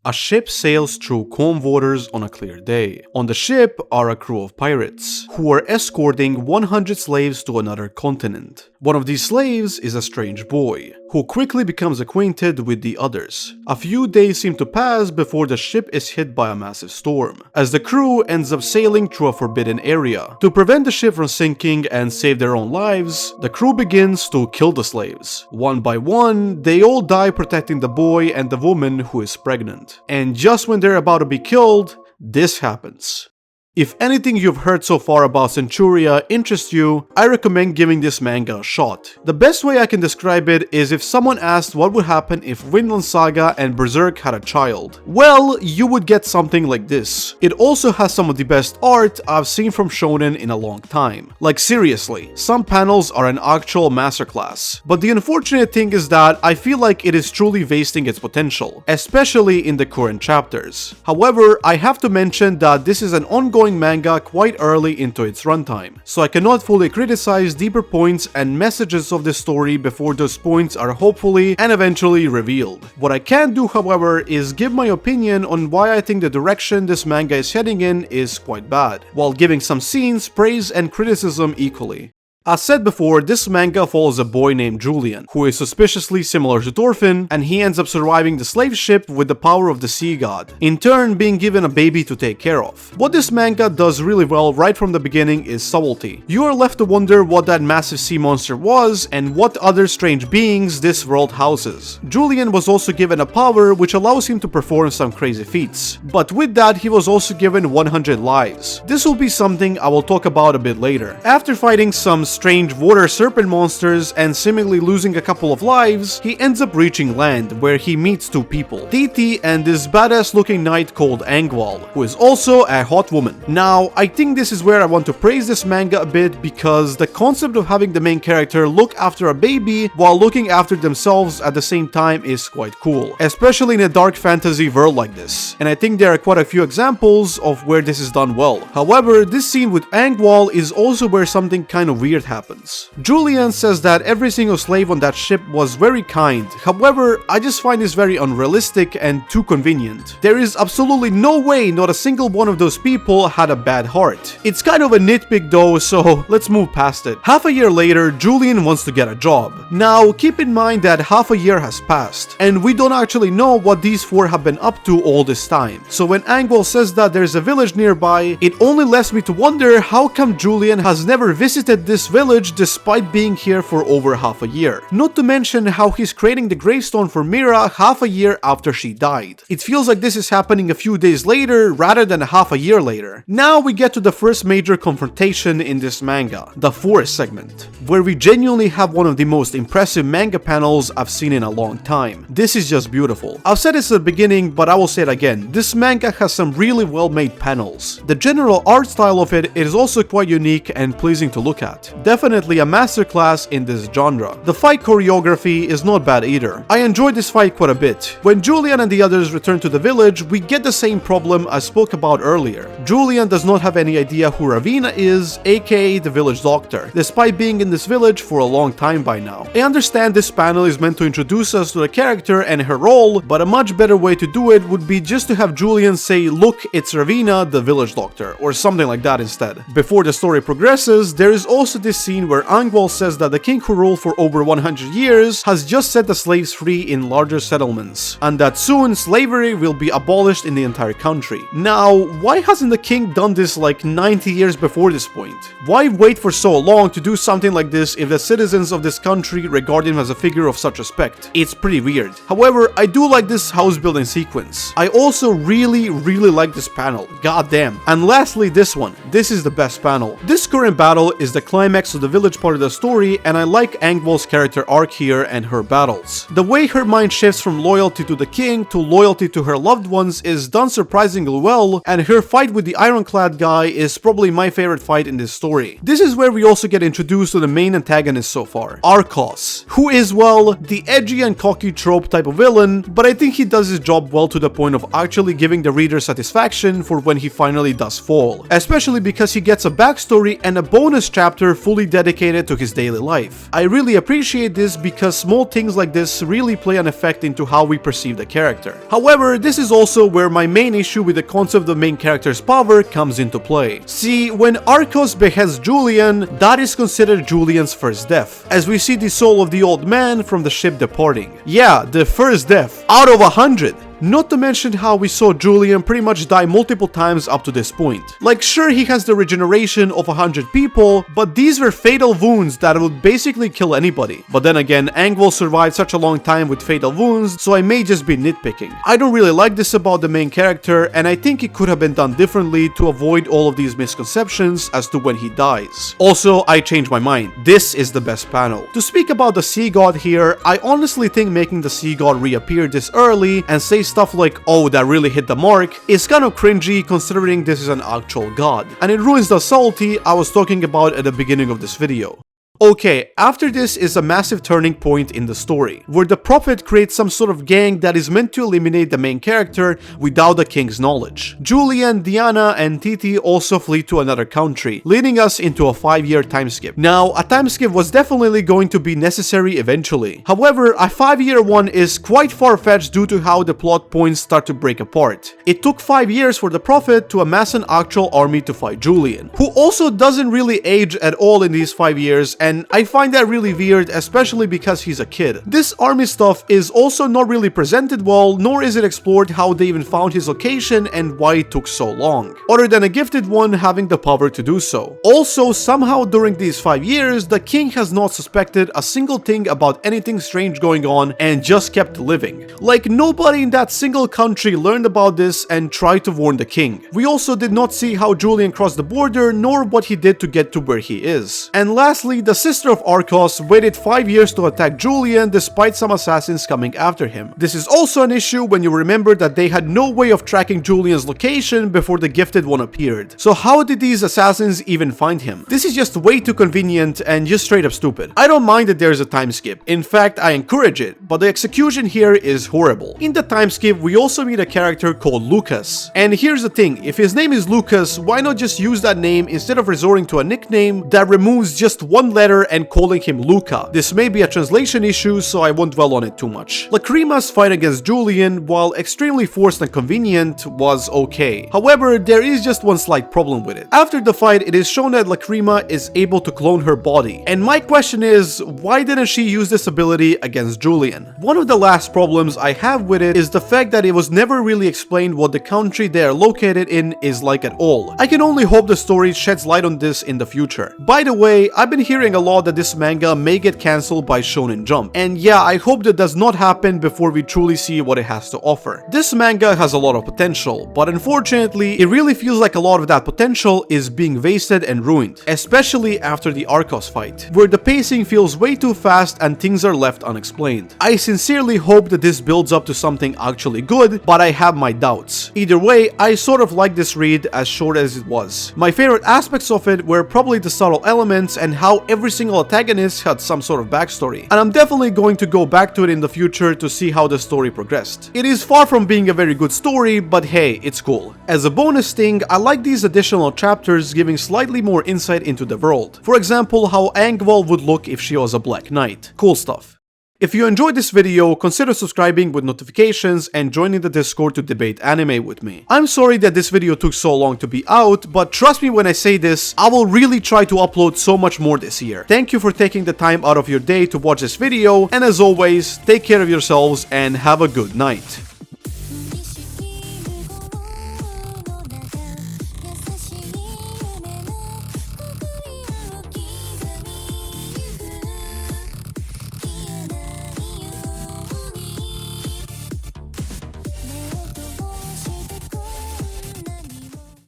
A ship sails through calm waters on a clear day. On the ship are a crew of pirates, who are escorting 100 slaves to another continent. One of these slaves is a strange boy, who quickly becomes acquainted with the others. A few days seem to pass before the ship is hit by a massive storm, as the crew ends up sailing through a forbidden area. To prevent the ship from sinking and save their own lives, the crew begins to kill the slaves. One by one, they all die protecting the boy and the woman who is pregnant. And just when they're about to be killed, this happens. If anything you've heard so far about Centuria interests you, I recommend giving this manga a shot. The best way I can describe it is if someone asked what would happen if Vinland Saga and Berserk had a child. Well, you would get something like this. It also has some of the best art I've seen from shonen in a long time. Like seriously, some panels are an actual masterclass. But the unfortunate thing is that I feel like it is truly wasting its potential, especially in the current chapters. However, I have to mention that this is an ongoing manga quite early into its runtime, so I cannot fully criticize deeper points and messages of the story before those points are hopefully and eventually revealed. What I can do, however, is give my opinion on why I think the direction this manga is heading in is quite bad, while giving some scenes praise and criticism equally. As said before, this manga follows a boy named Julian, who is suspiciously similar to Thorfinn, and he ends up surviving the slave ship with the power of the sea god, in turn being given a baby to take care of. What this manga does really well right from the beginning is subtlety. You are left to wonder what that massive sea monster was and what other strange beings this world houses. Julian was also given a power which allows him to perform some crazy feats, but with that he was also given 100 lives. This will be something I will talk about a bit later. After fighting some strange water serpent monsters and seemingly losing a couple of lives, he ends up reaching land where he meets two people, Titi and this badass looking knight called Angwal, who is also a hot woman. Now, I think this is where I want to praise this manga a bit because the concept of having the main character look after a baby while looking after themselves at the same time is quite cool, especially in a dark fantasy world like this, and I think there are quite a few examples of where this is done well. However, this scene with Angwal is also where something kind of weird happens. Julian says that every single slave on that ship was very kind. However, I just find this very unrealistic and too convenient. There is absolutely no way not a single one of those people had a bad heart. It's kind of a nitpick though, so let's move past it. Half a year later, Julian wants to get a job. Now, keep in mind that half a year has passed, and we don't actually know what these four have been up to all this time. So when Angwal says that there's a village nearby, it only lets me to wonder how come Julian has never visited this village despite being here for over half a year. Not to mention how he's creating the gravestone for Mira half a year after she died. It feels like this is happening a few days later rather than half a year later. Now we get to the first major confrontation in this manga, the forest segment, where we genuinely have one of the most impressive manga panels I've seen in a long time. This is just beautiful. I've said this at the beginning, but I will say it again. This manga has some really well made panels. The general art style of it is also quite unique and pleasing to look at. Definitely a masterclass in this genre. The fight choreography is not bad either. I enjoyed this fight quite a bit. When Julian and the others return to the village, we get the same problem I spoke about earlier. Julian does not have any idea who Ravina is, aka the village doctor, despite being in this village for a long time by now. I understand this panel is meant to introduce us to the character and her role, but a much better way to do it would be just to have Julian say, "Look, it's Ravina, the village doctor," or something like that instead. Before the story progresses, there is also this scene where Angwal says that the king who ruled for over 100 years has just set the slaves free in larger settlements, and that soon slavery will be abolished in the entire country. Now, why hasn't the king done this like 90 years before this point? Why wait for so long to do something like this if the citizens of this country regard him as a figure of such respect? It's pretty weird. However, I do like this house building sequence. I also really like this panel. Goddamn. And lastly, this one. This is the best panel. This current battle is the climax of the village part of the story, and I like Angwal's character arc here and her battles. The way her mind shifts from loyalty to the king to loyalty to her loved ones is done surprisingly well, and her fight with the ironclad guy is probably my favorite fight in this story. This is where we also get introduced to the main antagonist so far, Arcos, who is, well, the edgy and cocky trope type of villain, but I think he does his job well to the point of actually giving the reader satisfaction for when he finally does fall, especially because he gets a backstory and a bonus chapter full fully dedicated to his daily life. I really appreciate this because small things like this really play an effect into how we perceive the character. However, this is also where my main issue with the concept of the main character's power comes into play. See, when Arcos beheads Julian, that is considered Julian's first death, as we see the soul of the old man from the ship departing. Yeah, the first death out of 100. Not to mention how we saw Julian pretty much die multiple times up to this point. Like, sure, he has the regeneration of 100 people, but these were fatal wounds that would basically kill anybody. But then again, Angwol survived such a long time with fatal wounds, so I may just be nitpicking. I don't really like this about the main character, and I think it could have been done differently to avoid all of these misconceptions as to when he dies. Also, I changed my mind. This is the best panel. To speak about the Sea God here, I honestly think making the Sea God reappear this early and say stuff like, oh, that really hit the mark, is kind of cringy considering this is an actual god, and it ruins the subtlety I was talking about at the beginning of this video. Okay, after this is a massive turning point in the story, where the Prophet creates some sort of gang that is meant to eliminate the main character without the king's knowledge. Julian, Diana, and Titi also flee to another country, leading us into a 5-year time skip. Now, a time skip was definitely going to be necessary eventually. However, a 5-year one is quite far-fetched due to how the plot points start to break apart. It took 5 years for the Prophet to amass an actual army to fight Julian, who also doesn't really age at all in these 5 years, and I find that really weird, especially because he's a kid. This army stuff is also not really presented well, nor is it explored how they even found his location and why it took so long, other than a gifted one having the power to do so. Also, somehow during these 5 years, the king has not suspected a single thing about anything strange going on and just kept living. Like, nobody in that single country learned about this and tried to warn the king. We also did not see how Julian crossed the border, nor what he did to get to where he is. And lastly, the sister of Arcos waited 5 years to attack Julian despite some assassins coming after him. This is also an issue when you remember that they had no way of tracking Julian's location before the gifted one appeared. So how did these assassins even find him? This is just way too convenient and just straight up stupid. I don't mind that there's a time skip. In fact, I encourage it, but the execution here is horrible. In the time skip, we also meet a character called Lucas. And here's the thing, if his name is Lucas, why not just use that name instead of resorting to a nickname that removes just one letter and calling him Luca? This may be a translation issue, so I won't dwell on it too much. Lacrima's fight against Julian, while extremely forced and convenient, was okay. However, there is just one slight problem with it. After the fight, it is shown that Lacrima is able to clone her body, and my question is, why didn't she use this ability against Julian? One of the last problems I have with it is the fact that it was never really explained what the country they are located in is like at all. I can only hope the story sheds light on this in the future. By the way, I've been hearing a lot that this manga may get cancelled by Shonen Jump, and yeah, I hope that does not happen before we truly see what it has to offer. This manga has a lot of potential, but unfortunately, it really feels like a lot of that potential is being wasted and ruined, especially after the Arcos fight, where the pacing feels way too fast and things are left unexplained. I sincerely hope that this builds up to something actually good, but I have my doubts. Either way, I sort of like this read as short as it was. My favorite aspects of it were probably the subtle elements and how every single antagonist had some sort of backstory, and I'm definitely going to go back to it in the future to see how the story progressed. It is far from being a very good story, but hey, it's cool. As a bonus thing, I like these additional chapters giving slightly more insight into the world. For example, how Angwol would look if she was a Black Knight. Cool stuff. If you enjoyed this video, consider subscribing with notifications and joining the Discord to debate anime with me. I'm sorry that this video took so long to be out, but trust me when I say this, I will really try to upload so much more this year. Thank you for taking the time out of your day to watch this video, and as always, take care of yourselves and have a good night.